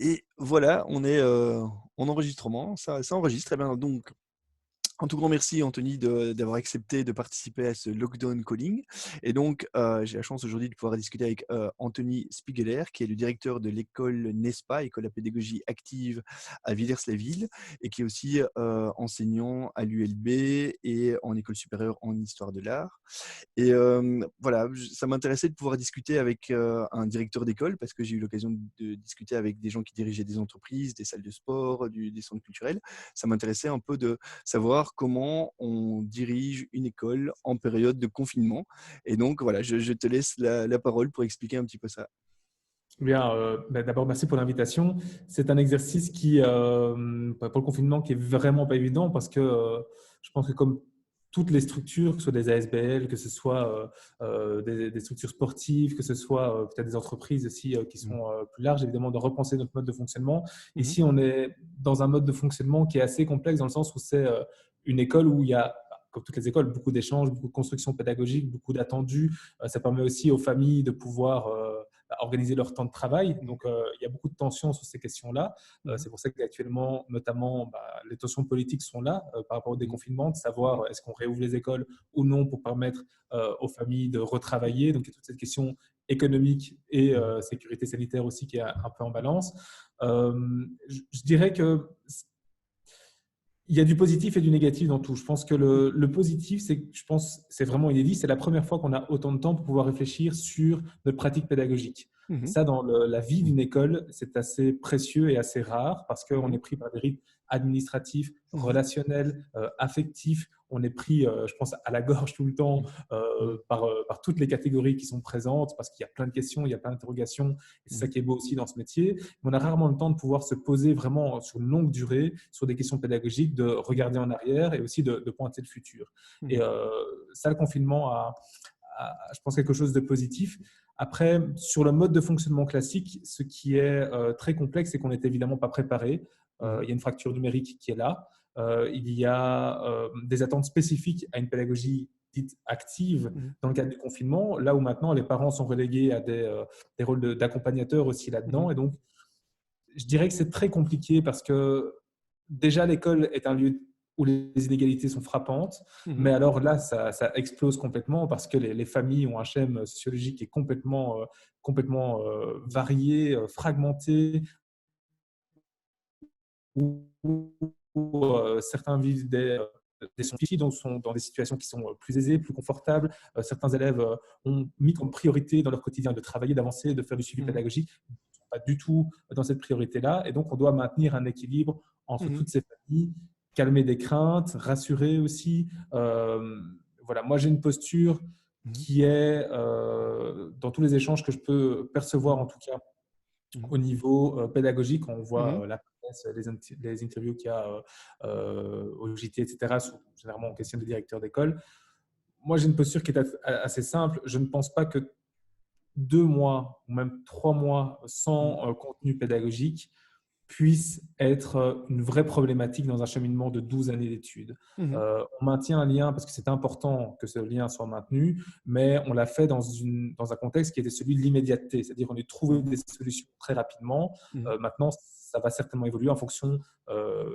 Et voilà, on est, en enregistrement, ça enregistre. Très bien, donc un tout grand merci Anthony d'avoir accepté de participer à ce lockdown calling. Et donc, j'ai la chance aujourd'hui de pouvoir discuter avec, Anthony Spiegeler, qui est le directeur de l'école NESPA, École à pédagogie active à Villers-les-Villes, et qui est aussi, enseignant à l'ULB et en école supérieure en histoire de l'art. Et voilà, ça m'intéressait de pouvoir discuter avec un directeur d'école parce que j'ai eu l'occasion de discuter avec des gens qui dirigeaient des entreprises, des salles de sport, des centres culturels. Ça m'intéressait un peu de savoir comment on dirige une école en période de confinement. Et donc voilà, je te laisse la parole pour expliquer un petit peu ça. Bien, d'abord, merci pour l'invitation. C'est un exercice pour le confinement, qui est vraiment pas évident parce que je pense que comme toutes les structures, que ce soit des ASBL, que ce soit des structures sportives, que ce soit peut-être des entreprises aussi qui Mmh. sont plus larges, évidemment, de repenser notre mode de fonctionnement. Mmh. Ici, on est dans un mode de fonctionnement qui est assez complexe dans le sens où c'est une école où il y a, comme toutes les écoles, beaucoup d'échanges, beaucoup de construction pédagogique, beaucoup d'attendus. Ça permet aussi aux familles de pouvoir organiser leur temps de travail. Donc, il y a beaucoup de tensions sur ces questions-là. Mmh. C'est pour ça qu'actuellement, notamment, les tensions politiques sont là par rapport au Mmh. déconfinement, de Mmh. savoir est-ce qu'on réouvre les écoles ou non pour permettre aux familles de retravailler. Donc, il y a toute cette question économique et Mmh. sécurité sanitaire aussi qui est un peu en balance. Je dirais que il y a du positif et du négatif dans tout. Je pense que le positif, c'est vraiment inédit. C'est la première fois qu'on a autant de temps pour pouvoir réfléchir sur notre pratique pédagogique. Et Mmh. ça, dans la vie d'une école, c'est assez précieux et assez rare parce qu'on Mmh. est pris par des rythmes administratifs, Mmh. relationnels, affectifs. On est pris, je pense, à la gorge tout le temps Mmh. par toutes les catégories qui sont présentes parce qu'il y a plein de questions, il y a plein d'interrogations. Et c'est ça Mmh. qui est beau aussi dans ce métier. Mais on a rarement le temps de pouvoir se poser vraiment sur une longue durée sur des questions pédagogiques, de regarder en arrière et aussi de pointer le futur. Et Mmh. ça, le confinement je pense, quelque chose de positif. Après, sur le mode de fonctionnement classique, ce qui est très complexe, c'est qu'on n'est évidemment pas préparé. Mmh. Il y a une fracture numérique qui est là. Il y a des attentes spécifiques à une pédagogie dite active Mmh. dans le cadre du confinement, là où maintenant les parents sont relégués à des rôles d'accompagnateurs aussi Mmh. là-dedans. Et donc, je dirais que c'est très compliqué parce que déjà l'école est un lieu où les inégalités sont frappantes, Mmh. mais alors là, ça explose complètement parce que les familles ont un schème sociologique qui est complètement varié, fragmenté, où certains vivent des difficiles, donc sont dans des situations qui sont plus aisées, plus confortables. Certains élèves ont mis comme priorité dans leur quotidien de travailler, d'avancer, de faire du suivi Mmh. pédagogique, ne sont pas du tout dans cette priorité-là. Et donc, on doit maintenir un équilibre entre Mmh. toutes ces familles, calmer des craintes, rassurer aussi. Voilà, moi, j'ai une posture Mmh. qui est, dans tous les échanges que je peux percevoir, Mmh. en tout cas, Mmh. au niveau pédagogique, on Mmh. voit la presse, les interviews qu'il y a au JT, etc., généralement en question de directeur d'école. Moi, j'ai une posture qui est assez simple. Je ne pense pas que 2 mois ou même 3 mois Mmh. sans contenu pédagogique puisse être une vraie problématique dans un cheminement de 12 années d'études. Mmh. On maintient un lien parce que c'est important que ce lien soit maintenu, mais on l'a fait dans un contexte qui était celui de l'immédiateté, c'est-à-dire qu'on a trouvé Mmh. des solutions très rapidement. Mmh. Maintenant, ça va certainement évoluer en fonction euh,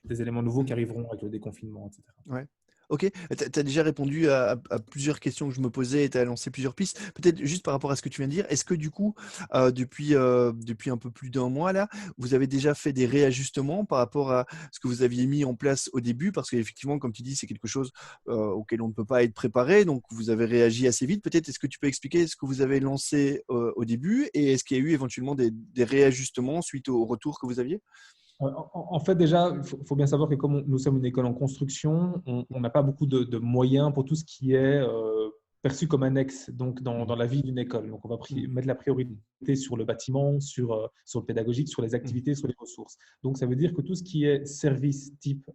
des éléments nouveaux qui Mmh. arriveront avec le déconfinement, etc. Ouais. OK. Tu as déjà répondu à plusieurs questions que je me posais et tu as lancé plusieurs pistes. Peut-être juste par rapport à ce que tu viens de dire, est-ce que du coup, depuis un peu plus d'un mois là, vous avez déjà fait des réajustements par rapport à ce que vous aviez mis en place au début? Parce qu'effectivement, comme tu dis, c'est quelque chose, auquel on ne peut pas être préparé, donc vous avez réagi assez vite. Peut-être, est-ce que tu peux expliquer ce que vous avez lancé, au début et est-ce qu'il y a eu éventuellement des réajustements suite au retour que vous aviez? En fait, déjà, il faut bien savoir que comme nous sommes une école en construction, on n'a pas beaucoup de moyens pour tout ce qui est perçu comme annexe donc dans Mmh. la vie d'une école. Donc, on va Mmh. mettre la priorité sur le bâtiment, sur le pédagogique, sur les Mmh. activités, sur les ressources. Donc, ça veut dire que tout ce qui est service type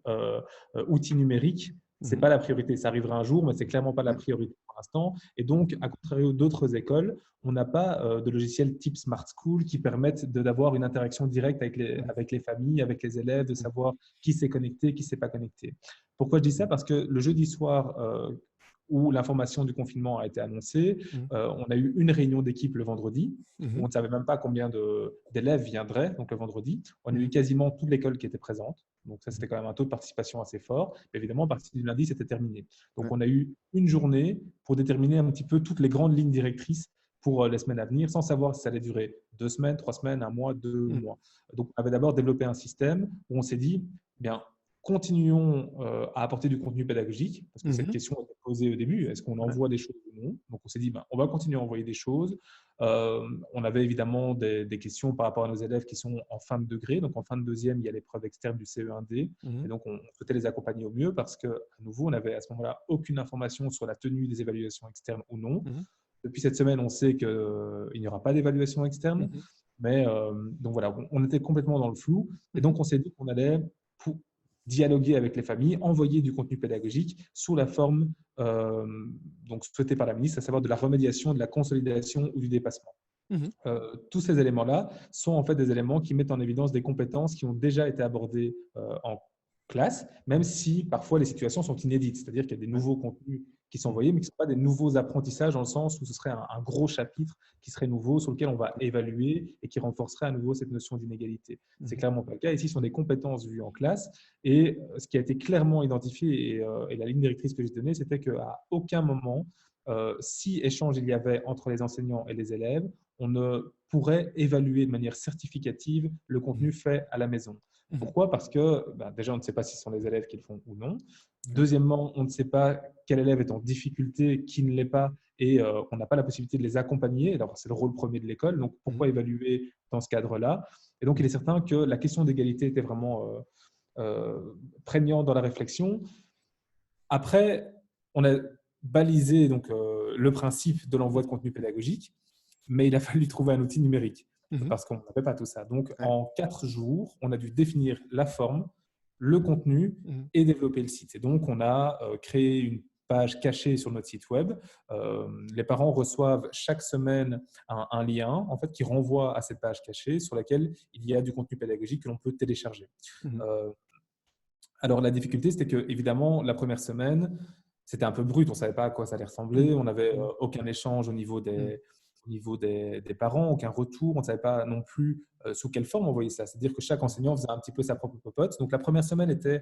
outils numériques, ce n'est Mmh. pas la priorité. Ça arrivera un jour, mais ce n'est clairement pas la Ouais. priorité pour l'instant. Et donc, à contrario d'autres écoles, on n'a pas de logiciels type Smart School qui permettent d'avoir une interaction directe Mmh. avec les familles, avec les élèves, de Mmh. savoir qui s'est connecté, qui ne s'est pas connecté. Pourquoi je dis ça? Mmh. Parce que le jeudi soir, où l'information du confinement a été annoncée, Mmh. on a eu une réunion d'équipe le vendredi, où Mmh. on ne savait même pas combien d'élèves viendraient, donc le vendredi. On a eu Mmh. quasiment toute l'école qui était présente. Donc ça, Mmh. c'était quand même un taux de participation assez fort. Mais évidemment, à partir du lundi, c'était terminé. Donc Ouais. on a eu une journée pour déterminer un petit peu toutes les grandes lignes directrices pour les semaines à venir, sans savoir si ça allait durer 2 semaines, 3 semaines, un mois, deux Mmh. mois. Donc on avait d'abord développé un système où on s'est dit, bien, continuons à apporter du contenu pédagogique, parce que cette Mmh. question a été posée au début, est-ce qu'on Ouais. envoie des choses ou non? Donc on s'est dit, ben, on va continuer à envoyer des choses. On avait évidemment des questions par rapport à nos élèves qui sont en fin de degré. Donc en fin de deuxième, il y a l'épreuve externe du CE1D. Mmh. Et donc on souhaitait les accompagner au mieux parce qu'à nouveau, on n'avait à ce moment-là aucune information sur la tenue des évaluations externes ou non. Mmh. Depuis cette semaine, on sait qu'il n'y aura pas d'évaluation externe. Mmh. Mais donc voilà, on était complètement dans le flou. Et Mmh. donc on s'est dit qu'on allait dialoguer avec les familles, envoyer du contenu pédagogique sous la forme donc souhaitée par la ministre, à savoir de la remédiation, de la consolidation ou du dépassement. Mmh. Tous ces éléments-là sont en fait des éléments qui mettent en évidence des compétences qui ont déjà été abordées en classe, même si parfois les situations sont inédites, c'est-à-dire qu'il y a des Ouais. nouveaux contenus qui sont Mmh. envoyés, mais qui ne sont pas des nouveaux apprentissages dans le sens où ce serait un gros chapitre qui serait nouveau, sur lequel on va évaluer et qui renforcerait à nouveau cette notion d'inégalité. C'est Mmh. clairement pas le cas. Ici, ce sont des compétences vues en classe et ce qui a été clairement identifié et la ligne directrice que j'ai donnée, c'était qu'à aucun moment, si échange il y avait entre les enseignants et les élèves, on ne pourrait évaluer de manière certificative le Mmh. contenu fait à la maison. Mmh. Pourquoi? Parce que déjà, on ne sait pas si ce sont les élèves qui le font ou non. Ouais. Deuxièmement, on ne sait pas quel élève est en difficulté, qui ne l'est pas, et on n'a pas la possibilité de les accompagner. Alors, c'est le rôle premier de l'école, donc Mmh. pourquoi évaluer dans ce cadre-là? Et donc, il est certain que la question d'égalité était vraiment prégnante dans la réflexion. Après, on a balisé donc, le principe de l'envoi de contenu pédagogique, mais il a fallu trouver un outil numérique Mmh. parce qu'on n'avait pas tout ça. Donc, Ouais. en 4 jours, on a dû définir la forme, le contenu Mmh. et développer le site. Et donc, on a créé une page cachée sur notre site web. Les parents reçoivent chaque semaine un lien en fait, qui renvoie à cette page cachée sur laquelle il y a du contenu pédagogique que l'on peut télécharger. Mmh. Euh, alors, la difficulté, c'était que, évidemment, la première semaine, c'était un peu brut. On ne savait pas à quoi ça allait ressembler. Mmh. On n'avait Mmh. aucun échange Mmh. au niveau des parents, aucun retour. On ne savait pas non plus sous quelle forme envoyer ça. C'est-à-dire que chaque enseignant faisait un petit peu sa propre popote. Donc, la première semaine était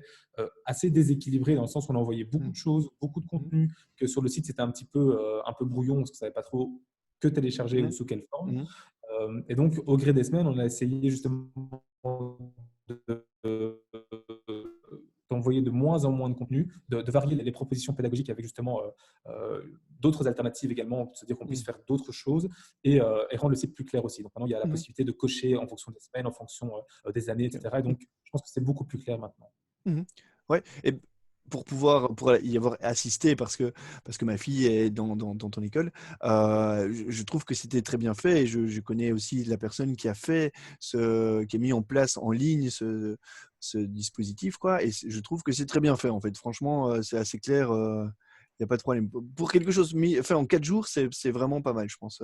assez déséquilibrée dans le sens où on envoyait beaucoup Mmh. de choses, beaucoup de Mmh. contenu, que sur le site, c'était un peu brouillon parce qu'on ne savait pas trop que télécharger ou Ouais. sous quelle forme. Mmh. Et donc, au gré des semaines, on a essayé justement d'envoyer de moins en moins de contenu, de varier les propositions pédagogiques avec justement d'autres alternatives également, c'est-à-dire qu'on puisse Mmh. faire d'autres choses et rendre le site plus clair aussi. Donc maintenant, il y a la Mmh. possibilité de cocher en fonction des semaines, en fonction des années, OK. etc. Et Mmh. donc, je pense que c'est beaucoup plus clair maintenant. Mmh. Ouais, et pour y avoir assisté parce que ma fille est dans ton école, je trouve que c'était très bien fait et je connais aussi la personne qui a fait qui a mis en place en ligne ce dispositif, quoi, et je trouve que c'est très bien fait, en fait. Franchement, c'est assez clair, il y a pas de problème. Pour quelque chose fait en 4 jours, c'est vraiment pas mal, je pense,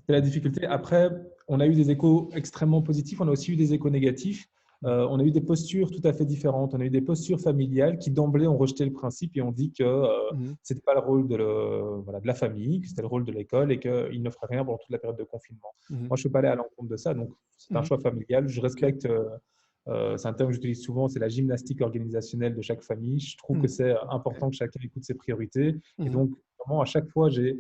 C'est la difficulté. Après, on a eu des échos extrêmement positifs, on a aussi eu des échos négatifs. Mmh. On a eu des postures tout à fait différentes. On a eu des postures familiales qui d'emblée ont rejeté le principe et ont dit que Mmh. ce n'était pas le rôle voilà, de la famille, que c'était le rôle de l'école et qu'il ne ferait rien pendant toute la période de confinement. Mmh. Moi, je ne suis pas allé à l'encontre de ça, donc c'est un Mmh. choix familial. Je OK. respecte, c'est un terme que j'utilise souvent, c'est la gymnastique organisationnelle de chaque famille. Je trouve que Mmh. c'est OK. important que chacun écoute ses priorités. Et Mmh. donc, vraiment, à chaque fois, j'ai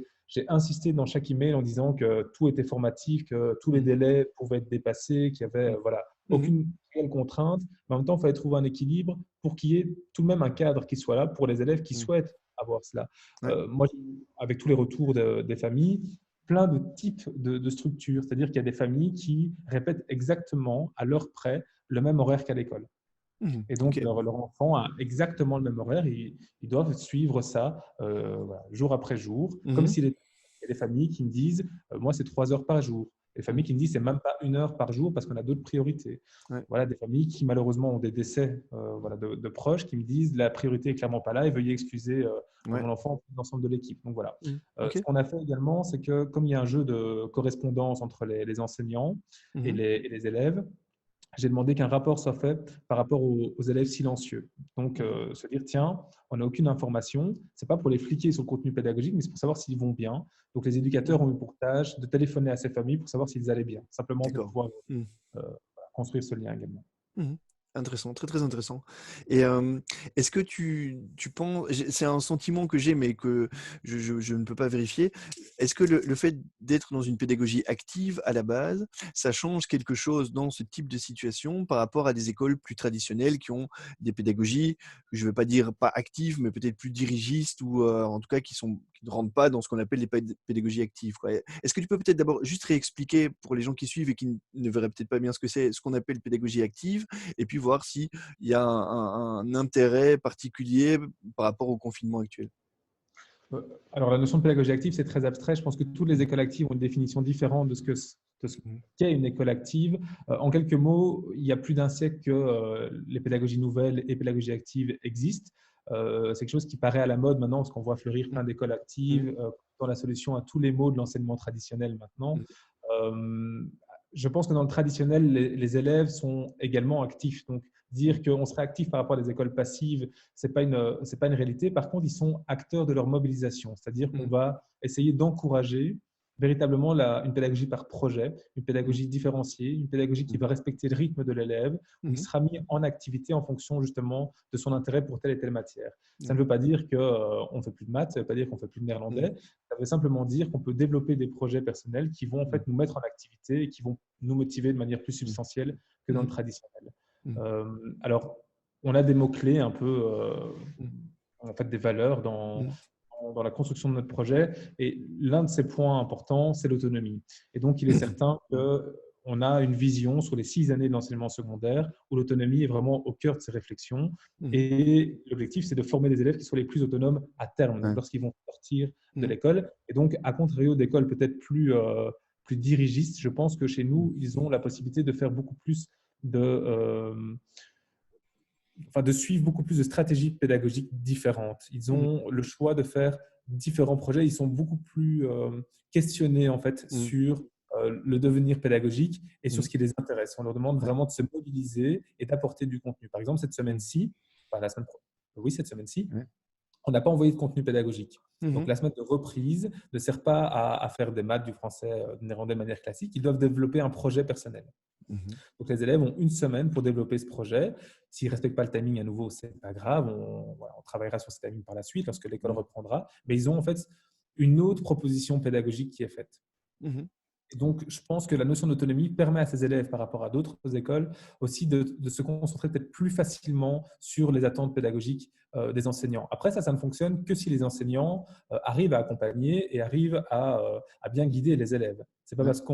insisté dans chaque email en disant que tout était formatif, que tous les Mmh. délais pouvaient être dépassés, qu'il y avait Mmh. voilà, Mmh. aucune réelle contrainte. Mais en même temps, il fallait trouver un équilibre pour qu'il y ait tout de même un cadre qui soit là pour les élèves qui Mmh. souhaitent avoir cela. Ouais. Moi, avec tous les retours des familles, plein de types de structures. C'est-à-dire qu'il y a des familles qui répètent exactement à l'heure près le même horaire qu'à l'école. Mmh. Et donc, OK. leur enfant a exactement le même horaire. Ils doivent suivre ça voilà, jour après jour, comme Mmh. s'il était. Il y a des familles qui me disent, moi, c'est 3 heures par jour. Et des familles Mmh. qui me disent, c'est même pas 1 heure par jour parce qu'on a d'autres priorités. Ouais. Voilà, des familles qui, malheureusement, ont des décès voilà, de proches qui me disent, la priorité est clairement pas là et veuillez excuser Ouais. mon enfant et l'ensemble de l'équipe. Donc, voilà. Mmh. Ce OK. qu'on a fait également, c'est que comme il y a un jeu de correspondance entre les enseignants et Mmh. les élèves, j'ai demandé qu'un rapport soit fait par rapport aux élèves silencieux. Donc, Mmh. se dire, tiens, on n'a aucune information. Ce n'est pas pour les fliquer sur le contenu pédagogique, mais c'est pour savoir s'ils vont bien. Donc, les éducateurs Mmh. ont eu pour tâche de téléphoner à ces familles pour savoir s'ils allaient bien, simplement pour D'accord. pouvoir Mmh. euh, construire ce lien également. Mmh. Intéressant, très, très intéressant et est-ce que tu penses c'est un sentiment que j'ai, mais que je ne peux pas vérifier. Est-ce que le fait d'être dans une pédagogie active à la base, ça change quelque chose dans ce type de situation par rapport à des écoles plus traditionnelles qui ont des pédagogies, je ne veux pas dire pas actives, mais peut-être plus dirigistes ou en tout cas qui ne rentrent pas dans ce qu'on appelle les pédagogies actives, quoi? Est-ce que tu peux peut-être d'abord juste réexpliquer pour les gens qui suivent et qui ne verraient peut-être pas bien ce que c'est, ce qu'on appelle pédagogie active et puis voir s'il y a un intérêt particulier par rapport au confinement actuel. Alors, la notion de pédagogie active, c'est très abstrait. Je pense que toutes les Mmh. écoles actives ont une définition différente de ce Mmh. qu'est une école active. En quelques mots, il y a plus d'un siècle que les pédagogies nouvelles et pédagogie active existent. C'est quelque chose qui paraît à la mode maintenant, parce qu'on voit fleurir Mmh. plein d'écoles Mmh. actives, dans la solution à tous les maux de l'enseignement traditionnel maintenant. Mmh. Euh, je pense que dans le traditionnel, les élèves sont également actifs. Donc, dire qu'on serait actif par rapport à des écoles passives, c'est pas une réalité. Par contre, ils sont acteurs de leur mobilisation, c'est-à-dire qu'on Mmh. va essayer d'encourager véritablement une pédagogie par projet, une Mmh. pédagogie différenciée, une pédagogie qui Mmh. va respecter le rythme de l'élève, où il Mmh. sera mis en activité en fonction justement de son intérêt pour telle et telle matière. Ça ne Mmh. veut pas dire qu'on ne fait plus de maths, ça ne veut pas dire qu'on ne fait plus de Mmh. néerlandais, ça veut simplement dire qu'on peut développer des projets personnels qui vont en Mmh. fait nous mettre en activité et qui vont nous motiver de manière plus Mmh. substantielle que dans le Mmh. traditionnel. Mmh. Alors, on a des mots-clés un peu, Mmh. en fait, des valeurs Mmh. dans la construction de notre projet. Et l'un de ces points importants, c'est l'autonomie. Et donc, il est certain Mmh. qu'on a une vision sur les 6 années de l'enseignement secondaire où l'autonomie est vraiment au cœur de ces réflexions. Mmh. Et l'objectif, c'est de former des élèves qui soient les plus autonomes à terme, donc Ouais. lorsqu'ils vont sortir de Mmh. l'école. Et donc, à contrario d'écoles peut-être plus dirigistes, je pense que chez Mmh. nous, ils ont la possibilité de faire beaucoup plus de suivre beaucoup plus de stratégies pédagogiques différentes. Ils Mmh. ont le choix de faire différents projets. Ils sont beaucoup plus questionnés en fait Mmh. sur le devenir pédagogique et sur Mmh. ce qui les intéresse. On leur demande Ouais. vraiment de se mobiliser et d'apporter du contenu. Par exemple, cette Mmh. semaine-ci, enfin, oui, cette semaine-ci, Ouais. on n'a pas envoyé de contenu pédagogique. Mmh Donc, mh. la semaine de reprise ne sert pas à faire des maths, du français, du néerlandais de manière classique. Ils doivent développer un projet personnel. Mmh. Donc, les élèves ont une semaine pour développer ce projet. S'ils ne respectent pas le timing à nouveau, ce n'est pas grave. On travaillera sur ce timing par la suite lorsque l'école Mmh. reprendra. Mais ils ont en fait une autre proposition pédagogique qui est faite. Mmh. Et donc, je pense que la notion d'autonomie permet à ces élèves, par rapport à d'autres écoles, aussi de se concentrer peut-être plus facilement sur les attentes pédagogiques des enseignants. Après, ça ne fonctionne que si les enseignants arrivent à accompagner et arrivent à bien guider les élèves. Ce n'est pas Ouais. parce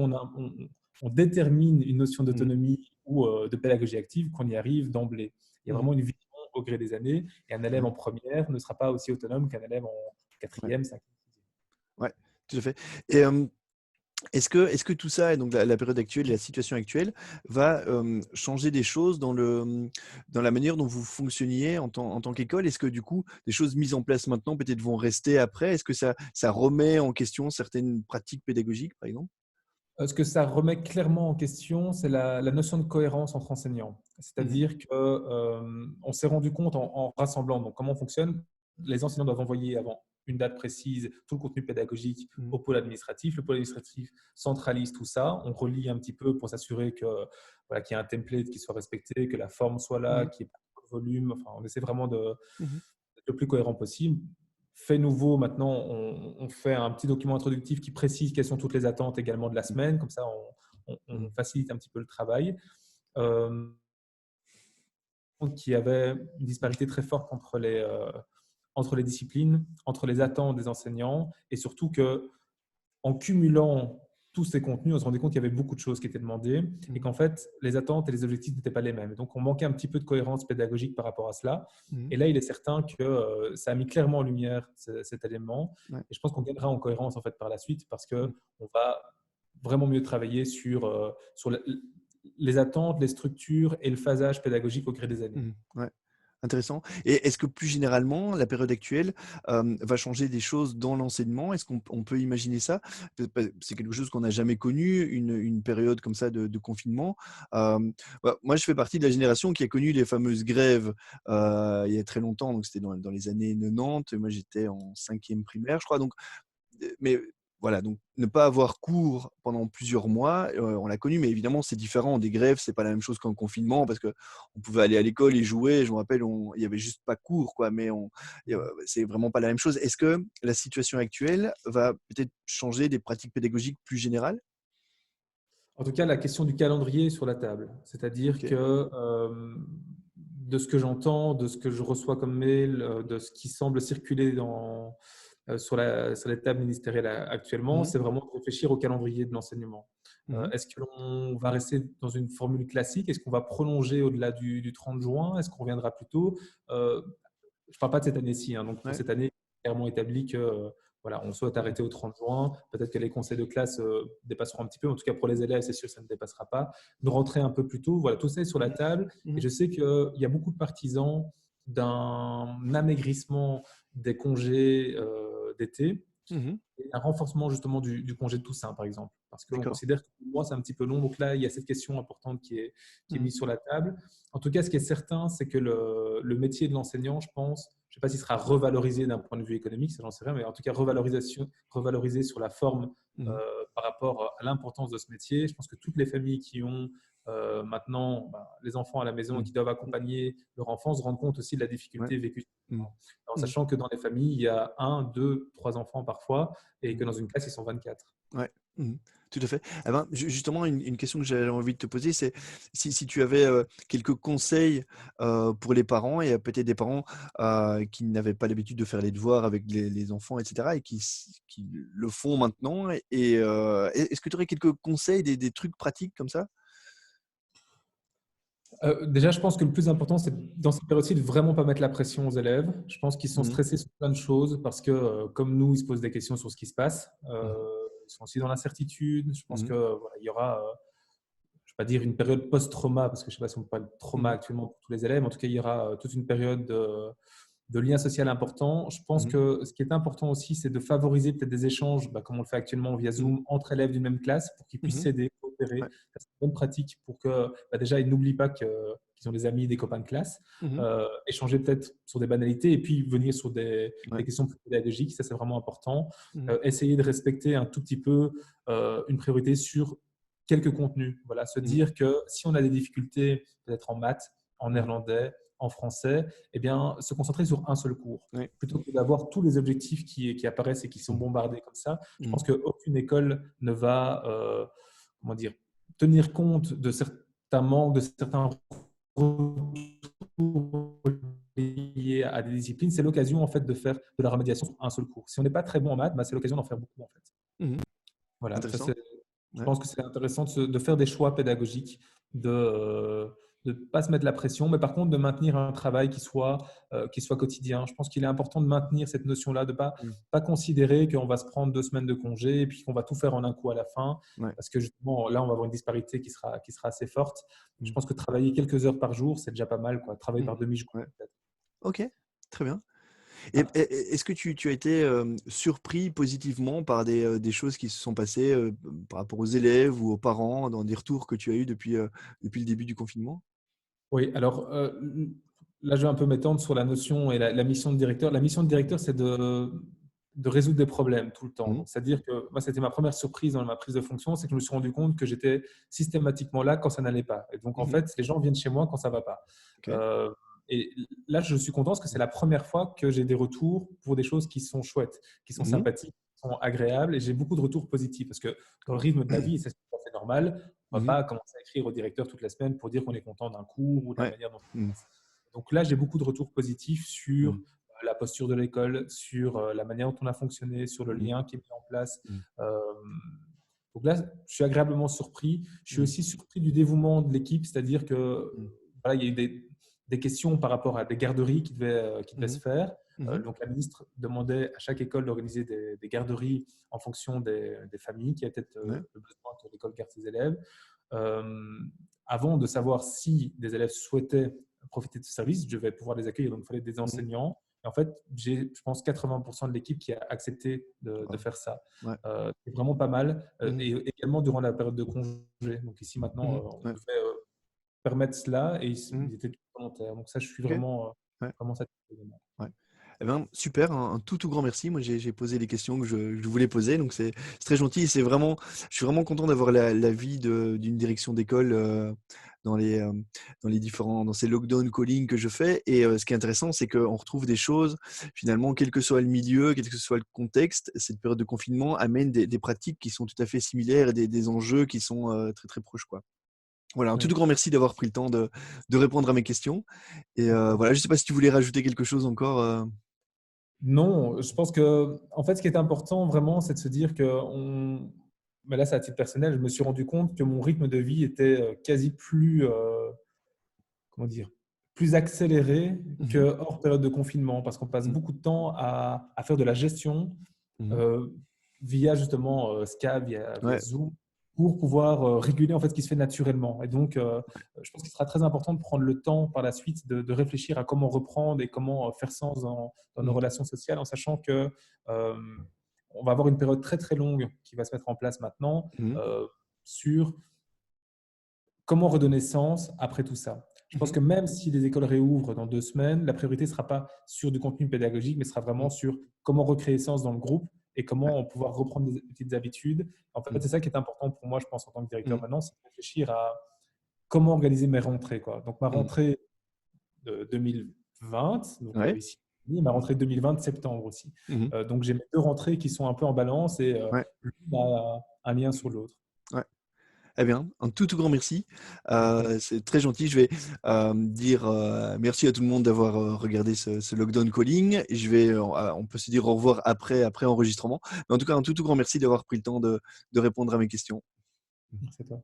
on détermine une notion Mmh. d'autonomie ou de pédagogie active qu'on y arrive d'emblée. Il y a Mmh. vraiment une vision au gré des années et un élève Ouais. en première ne sera pas aussi autonome qu'un élève en Ouais. quatrième, cinquième. Ouais, tout à fait et est-ce que tout ça et donc la période actuelle et la situation actuelle va, changer des choses dans dans la manière dont vous fonctionniez en tant qu'école? Est-ce que du coup, des choses mises en place maintenant peut-être vont rester après? Est-ce que ça remet en question certaines pratiques pédagogiques, par exemple? Ce que ça remet clairement en question, c'est la notion de cohérence entre enseignants. Mmh mh. C'est-à-dire qu'on s'est rendu compte en rassemblant, donc comment on fonctionne, les enseignants doivent envoyer avant une date précise tout le contenu pédagogique Mmh. au pôle administratif. Le pôle administratif centralise tout ça. On relie un petit peu pour s'assurer voilà, qu'il y a un template qui soit respecté, que la forme soit là, Mmh. qu'il n'y ait pas de volume. Enfin, on essaie vraiment Mmh. d'être le plus cohérent possible. Fait nouveau, maintenant, on fait un petit document introductif qui précise quelles sont toutes les attentes également de la Mmh. semaine. Comme ça, Mmh. on facilite un petit peu le travail. Euh, qu'il y avait une disparité très forte entre les disciplines, entre les Mmh. attentes des enseignants et surtout que en cumulant tous ces contenus, on se rendait compte qu'il y avait beaucoup de choses qui étaient demandées et Mmh. qu'en fait, les attentes et les objectifs n'étaient pas les mêmes. Et donc, on manquait un petit peu de cohérence pédagogique par rapport à cela. Mmh. Et là, il est certain que ça a mis clairement en lumière cet élément. Ouais. Et je pense qu'on gagnera en cohérence en fait par la suite parce Mmh. qu'on va vraiment mieux travailler sur les attentes, les structures et le phasage pédagogique au gré des années. Mmh. Ouais. Intéressant. Et est-ce que plus généralement, la période actuelle, va changer des choses dans l'enseignement? Est-ce qu'on peut imaginer ça? C'est quelque chose qu'on n'a jamais connu, une période comme ça de confinement. Moi, je fais partie de la génération qui a connu les fameuses grèves, il y a très longtemps, donc c'était dans les années 90. Moi, j'étais en 5e primaire, je crois, donc mais voilà, donc ne pas avoir cours pendant plusieurs mois, on l'a connu, mais évidemment, c'est différent. Des grèves, c'est pas la même chose qu'un confinement parce qu'on pouvait aller à l'école et jouer. Je me rappelle, il y avait juste pas cours, quoi, mais c'est vraiment pas la même chose. Est-ce que la situation actuelle va peut-être changer des pratiques pédagogiques plus générales? En tout cas, la question du calendrier est sur la table. C'est-à-dire OK. que, de ce que j'entends, de ce que je reçois comme mail, de ce qui semble circuler sur les tables ministérielles actuellement, Mmh. c'est vraiment de réfléchir au calendrier de l'enseignement. Mmh. Est-ce que l'on va rester dans une formule classique? Est-ce qu'on va prolonger au-delà du 30 juin? Est-ce qu'on reviendra plus tôt? Je ne parle pas de cette année-ci, hein. Donc pour Ouais. cette année, clairement établi que voilà, on souhaite arrêter au 30 juin. Peut-être que les conseils de classe dépasseront un petit peu. En tout cas, pour les élèves, c'est sûr que ça ne dépassera pas. De rentrer un peu plus tôt. Voilà, tout ça est sur la Mmh. table. Et Mmh. je sais qu'il y a beaucoup de partisans d'un amaigrissement des congés d'été Mmh. et un renforcement justement du congé de Toussaint, par exemple. Parce qu'on D'accord. considère que pour moi, c'est un petit peu long. Donc là, il y a cette question importante qui est Mmh. mise sur la table. En tout cas, ce qui est certain, c'est que le métier de l'enseignant, je pense, je ne sais pas s'il sera revalorisé d'un point de vue économique, ça j'en sais rien, mais en tout cas revalorisé sur la forme euh, Mmh. par rapport à l'importance de ce métier. Je pense que toutes les familles qui ont maintenant les enfants à la maison et Mmh. qui doivent accompagner leur enfant se rendent compte aussi de la Ouais. difficulté vécue. Mmh. En Mmh. sachant que dans les familles, il y a un, deux, trois enfants parfois et Mmh. que dans une classe, ils sont 24. Ouais. Mmh. Tout à fait. Eh ben, justement, une question que j'avais envie de te poser, c'est si tu avais, quelques conseils, pour les parents et peut-être des parents, qui n'avaient pas l'habitude de faire les devoirs avec les enfants et cetera et qui le font maintenant est-ce que tu aurais quelques conseils, des trucs pratiques comme ça? Déjà, je pense que le plus important, c'est dans cette période-ci de vraiment pas mettre la pression aux élèves. Je pense qu'ils sont Mmh mh. stressés sur plein de choses parce que, comme nous, ils se posent des questions sur ce qui se passe. Mmh. Ils sont aussi dans l'incertitude. Je pense Mmh. que voilà, il y aura, je ne vais pas dire une période post-trauma parce que je ne sais pas si on parle de trauma Mmh. actuellement pour tous les élèves. En tout cas, il y aura toute une période de lien social important. Je pense Mmh. que ce qui est important aussi, c'est de favoriser peut-être des échanges, comme on le fait actuellement via Mmh. Zoom, entre élèves d'une même classe pour qu'ils puissent Mmh. s'aider, coopérer. Ouais. C'est une bonne pratique pour que déjà, ils n'oublient pas qu'ils ont des amis, des copains de classe. Mmh. Échanger peut-être sur des banalités et puis venir sur des Ouais. questions plus pédagogiques. Ça, c'est vraiment important. Mmh. Essayer de respecter un tout petit peu une priorité sur quelques contenus. Voilà, se Mmh. dire que si on a des difficultés, peut-être en maths, en Mmh. néerlandais, en français, eh bien, se concentrer sur un seul cours, Ouais. plutôt que d'avoir tous les objectifs qui apparaissent et qui sont Mmh. bombardés comme ça. Je Mmh. pense qu'aucune école ne va comment dire, tenir compte de certains manques, de certains retours liés à des disciplines. C'est l'occasion en fait de faire de la remédiation sur un seul cours. Si on n'est pas très bon en maths, c'est l'occasion d'en faire beaucoup en fait. Mmh. Voilà, ça Intéressant. c'est je Ouais. pense que c'est intéressant de faire des choix pédagogiques, de ne pas se mettre la pression, mais par contre de maintenir un travail qui soit quotidien. Je pense qu'il est important de maintenir cette notion-là, de Mmh. pas considérer qu'on va se prendre 2 semaines de congé et puis qu'on va tout faire en un coup à la fin, Ouais. parce que justement là, on va avoir une disparité qui sera assez forte. Je Mmh. pense que travailler quelques heures par jour, c'est déjà pas mal, quoi. Travailler Mmh. par demi-journée Ouais. peut-être. OK, très bien. Ah, Est-ce que tu as été, surpris positivement par des choses qui se sont passées, par rapport aux élèves ou aux parents dans des retours que tu as eus depuis le début du confinement? oui, alors, là, je vais un peu m'étendre sur la notion et la mission de directeur. La mission de directeur, c'est de résoudre des problèmes tout le temps. Mmh. Donc, c'est-à-dire que moi, c'était ma première surprise dans ma prise de fonction, c'est que je me suis rendu compte que j'étais systématiquement là quand ça n'allait pas. Et donc, en Mmh. fait, les gens viennent chez moi quand ça va pas. OK. Heu et là, je suis content parce que c'est Mmh. la première fois que j'ai des retours pour des choses qui sont chouettes, qui sont Mmh. sympathiques, qui sont agréables et j'ai beaucoup de retours positifs parce que dans le rythme de la vie, et ça, c'est tout à fait normal, on va Mmh. pas commencer à écrire au directeur toutes les semaines pour dire qu'on est content d'un cours ou de la Ouais. manière dont ça se Mmh. passe. Donc là, j'ai beaucoup de retours positifs sur Mmh. la posture de l'école, sur la manière dont on a fonctionné, sur le Mmh. lien qui est mis en place. Mmh. Euh, donc là, je suis agréablement surpris. Je suis Mmh. aussi surpris du dévouement de l'équipe, c'est-à-dire que Mmh. voilà, il y a eu des questions par rapport à des garderies qui devaient se Mmh. faire. Mmh. Donc la ministre demandait à chaque école d'organiser des garderies en fonction des familles qui avaient peut-être Ouais. le besoin que l'école garde ses élèves. Euh, Avant de savoir si des élèves souhaitaient profiter de ce service, je vais pouvoir les accueillir. Donc, il fallait des Mmh. enseignants. Et en fait, j'ai, je pense, 80% de l'équipe qui a accepté de Waouh. faire ça. Ouais. C'est vraiment pas mal. Mmh. Et également durant la période de congé. Donc, ici, maintenant, Mmh. on Ouais. devait permettre cela et Mmh. ils étaient tous volontaires. Donc, ça, je suis OK. vraiment, Ouais. vraiment satisfait. Ouais. Eh ben, super, un tout grand merci. Moi, j'ai posé les questions que je voulais poser, donc c'est très gentil et je suis vraiment content d'avoir l'avis d'une direction d'école, dans dans ces lockdown calling que je fais et ce qui est intéressant, c'est qu'on retrouve des choses, finalement, quel que soit le milieu, quel que soit le contexte, cette période de confinement amène des pratiques qui sont tout à fait similaires et des enjeux qui sont, très, très proches, quoi. Voilà, un tout Oui. grand merci d'avoir pris le temps de répondre à mes questions et voilà, je ne sais pas si tu voulais rajouter quelque chose encore, Non, je pense que, en fait, ce qui est important vraiment, c'est de se dire que mais là, c'est à titre personnel, je me suis rendu compte que mon rythme de vie était quasi plus, comment dire, plus accéléré que Mmh. hors période de confinement, parce qu'on passe Mmh. beaucoup de temps à faire de la gestion Mmh. euh, via justement Skype, via Ouais. Zoom, pour pouvoir réguler en fait ce qui se fait naturellement. Et donc, je pense qu'il sera très important de prendre le temps par la suite de réfléchir à comment reprendre et comment faire sens dans nos Mmh. relations sociales, en sachant que euh, on va avoir une période très très longue qui va se mettre en place maintenant Mmh. sur comment redonner sens après tout ça. Je pense Mmh. que même si les écoles réouvrent dans 2 semaines, la priorité ne sera pas sur du contenu pédagogique, mais sera Mmh. vraiment sur comment recréer sens dans le groupe et Ouais. comment pouvoir reprendre des petites habitudes. En fait, Mmh. c'est ça qui est important pour moi, je pense, en tant que directeur Mmh. maintenant, c'est de réfléchir à comment organiser mes rentrées, quoi. Donc, ma Mmh. rentrée de 2020, donc Ouais. ici, et ma rentrée 2020 de septembre aussi. Mmh. Donc, j'ai mes 2 rentrées qui sont un peu en balance et Ouais. l'une a un lien sur l'autre. Ouais. Eh bien, un tout grand merci. C'est très gentil. Je vais, dire, merci à tout le monde d'avoir, regardé ce lockdown calling et je vais, on peut se dire au revoir après enregistrement. Mais en tout cas, un tout grand merci d'avoir pris le temps de répondre à mes questions. Merci à toi.